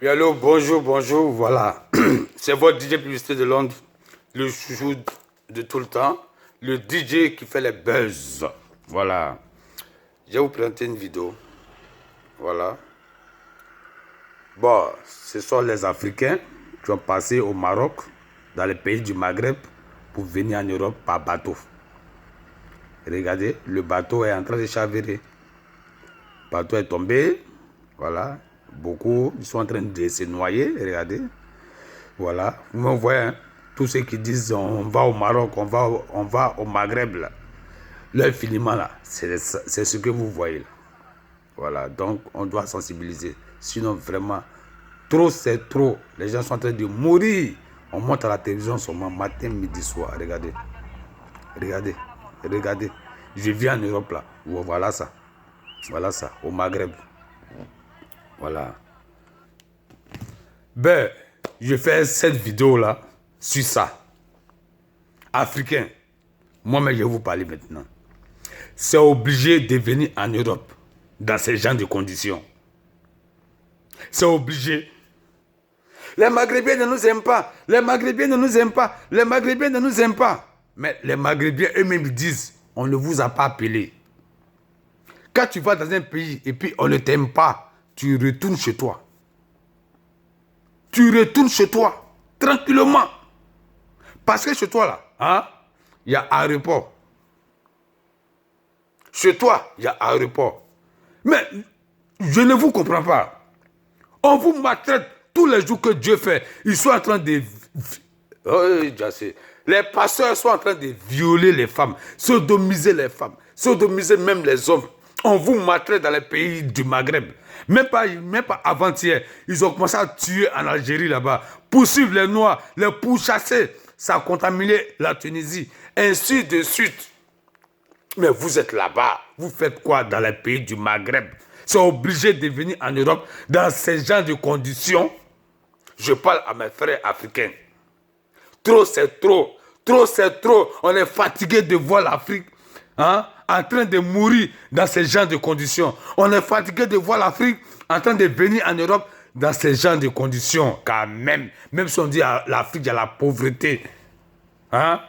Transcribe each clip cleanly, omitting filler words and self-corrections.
Oui, allô, bonjour, bonjour, voilà. C'est votre DJ Publicité de Londres, le chouchou de tout le temps, le DJ qui fait les buzz. Voilà. Je vais vous présenter une vidéo. Voilà. Bon, ce sont les Africains qui ont passé au Maroc, dans les pays du Maghreb, pour venir en Europe par bateau. Regardez, le bateau est en train de chavirer. Le bateau est tombé. Voilà. Beaucoup, ils sont en train de se noyer. Regardez. Voilà. Vous voyez, hein, tous ceux qui disent on va au Maroc, on va au Maghreb, là. Leur filiment, là, c'est ce que vous voyez, là. Voilà. Donc, on doit sensibiliser. Sinon, vraiment, trop, c'est trop. Les gens sont en train de mourir. On monte à la télévision seulement matin, midi, soir. Regardez. Regardez. Regardez. Je vis en Europe, là. Voilà ça. Voilà ça. Au Maghreb. Voilà. Ben, je fais cette vidéo-là sur ça. Africain. Moi-même, je vais vous parler maintenant. C'est obligé de venir en Europe dans ces genres de conditions. C'est obligé. Les Maghrébiens ne nous aiment pas. Les Maghrébiens ne nous aiment pas. Les Maghrébiens ne nous aiment pas. Mais les Maghrébiens eux-mêmes disent, on ne vous a pas appelé. Quand tu vas dans un pays et puis on ne t'aime pas, tu retournes chez toi. Tu retournes chez toi, tranquillement. Parce que chez toi, là, hein, il y a aéroport. Chez toi, il y a aéroport. Mais je ne vous comprends pas. On vous maltraite tous les jours que Dieu fait. Ils sont en train de... Les pasteurs sont en train de violer les femmes, sodomiser les femmes, sodomiser même les hommes. On vous maltraite dans les pays du Maghreb. Même pas avant-hier, ils ont commencé à tuer en Algérie là-bas, poursuivre les Noirs, les pourchasser. Ça a contaminé la Tunisie, ainsi de suite. Mais vous êtes là-bas, vous faites quoi dans les pays du Maghreb? C'est obligé de venir en Europe dans ces genres de conditions. Je parle à mes frères africains. Trop, c'est trop. Trop, c'est trop. On est fatigué de voir l'Afrique, hein, en train de mourir dans ces genres de conditions. On est fatigué de voir l'Afrique en train de venir en Europe dans ces genres de conditions. Quand même si on dit à l'Afrique, il y a la pauvreté. Hein?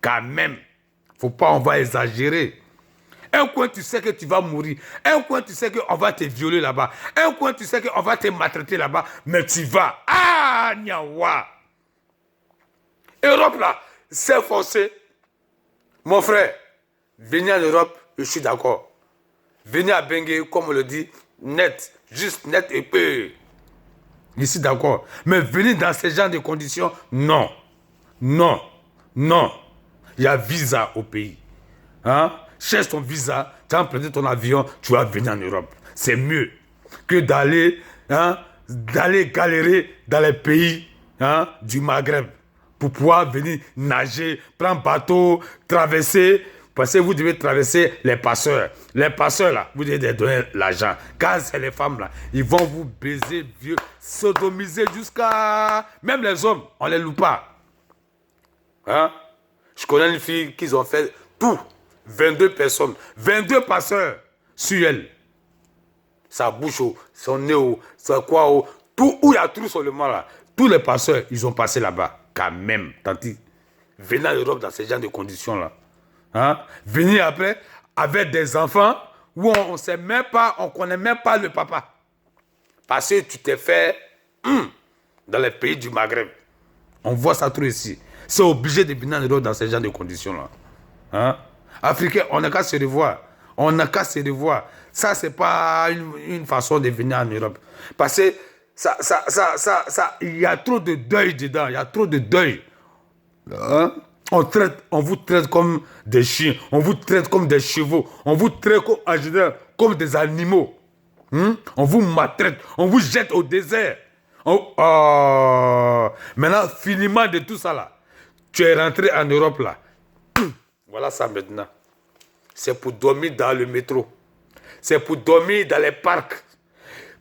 Quand même. Faut pas, on va exagérer. Un coin, tu sais que tu vas mourir. Un coin, tu sais qu'on va te violer là-bas. Un coin, tu sais qu'on va te maltraiter là-bas. Mais tu vas. Ah, Niawa. Europe, là, c'est forcé. Mon frère, venez en Europe, je suis d'accord. Venez à Bengue, comme on le dit, net. Juste net et peu. Je suis d'accord. Mais venir dans ce genre de conditions, non. Non. Non. Il y a visa au pays. Hein? Cherche ton visa, tu as emprunté ton avion, tu vas venir en Europe. C'est mieux que d'aller galérer dans les pays, hein, du Maghreb pour pouvoir venir nager, prendre bateau, traverser. Parce que vous devez traverser les passeurs. Les passeurs, là, vous devez donner l'argent. Quand c'est les femmes, là, ils vont vous baiser, vieux, sodomiser jusqu'à... Même les hommes, on ne les loue pas. Hein? Je connais une fille qu'ils ont fait tout. 22 personnes, 22 passeurs sur elle. Sa bouche, son nez, sa quoi, tout où il y a tout seulement là. Tous les passeurs, ils ont passé là-bas. Quand même, tanti. Venez en Europe dans ces genres de conditions-là. Hein? Venir après avec des enfants où on ne sait même pas, on ne connaît même pas le papa. Parce que tu t'es fait dans les pays du Maghreb. On voit ça trop ici. C'est obligé de venir en Europe dans ces genres de conditions-là. Hein? Africains, on n'a qu'à se revoir. On n'a qu'à se revoir. Ça, c'est pas une façon de venir en Europe. Parce que il y a trop de deuil dedans. Il y a trop de deuil. Hein? On vous traite comme des chiens. On vous traite comme des chevaux. On vous traite en général comme des animaux. On vous maltraite. On vous jette au désert. Maintenant, finiment de tout ça là. Tu es rentré en Europe là. Voilà ça maintenant. C'est pour dormir dans le métro. C'est pour dormir dans les parcs.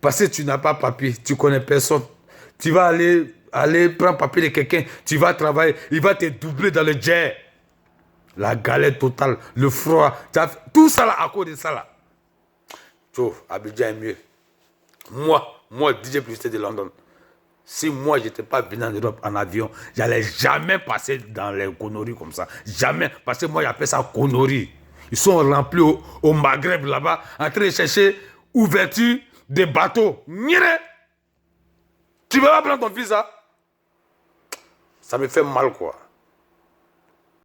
Parce que tu n'as pas papier, tu connais personne. Tu vas aller prendre papier de quelqu'un, tu vas travailler, il va te doubler dans le jet. La galère totale, le froid, tout ça là à cause de ça là. Abidjan est mieux. Moi, DJ Publicité de London, Si moi, je n'étais pas venu en Europe en avion, je n'allais jamais passer dans les conneries comme ça. Jamais. Parce que moi, j'appelle ça conneries. Ils sont remplis au Maghreb là-bas, en train de chercher ouverture des bateaux. Mire! Tu ne veux pas prendre ton fils, ça? Ça me fait mal, quoi.